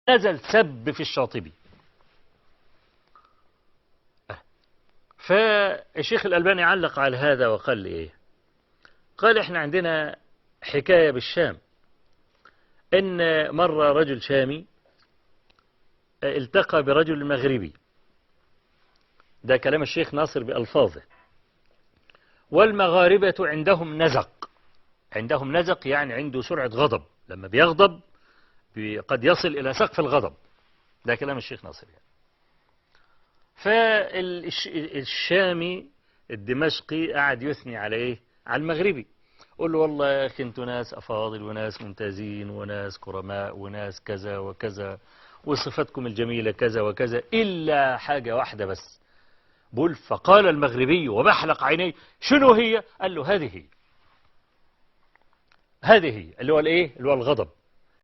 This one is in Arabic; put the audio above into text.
نزل سب في الشاطبي. فالشيخ الألباني علق على هذا وقال لي إيه؟ قال إحنا عندنا حكاية بالشام، إن مرة رجل شامي التقى برجل مغربي، ده كلام الشيخ ناصر بألفاظه، والمغاربة عندهم نزق، عندهم نزق يعني عنده سرعة غضب، لما بيغضب قد يصل إلى سقف الغضب، ده كلام الشيخ ناصر يعني. فالشامي الدمشقي قعد يثني على إيه؟ على المغربي، قول له والله يا أخي أنتوا ناس أفاضل وناس ممتازين وناس كرماء وناس كذا وكذا وصفاتكم الجميلة كذا وكذا إلا حاجة واحدة بس. بقول فقال المغربي وبحلق عينيه شنو هي؟ قال له هذه هي، هذه هي اللي هو الايه؟ اللي هو الغضب.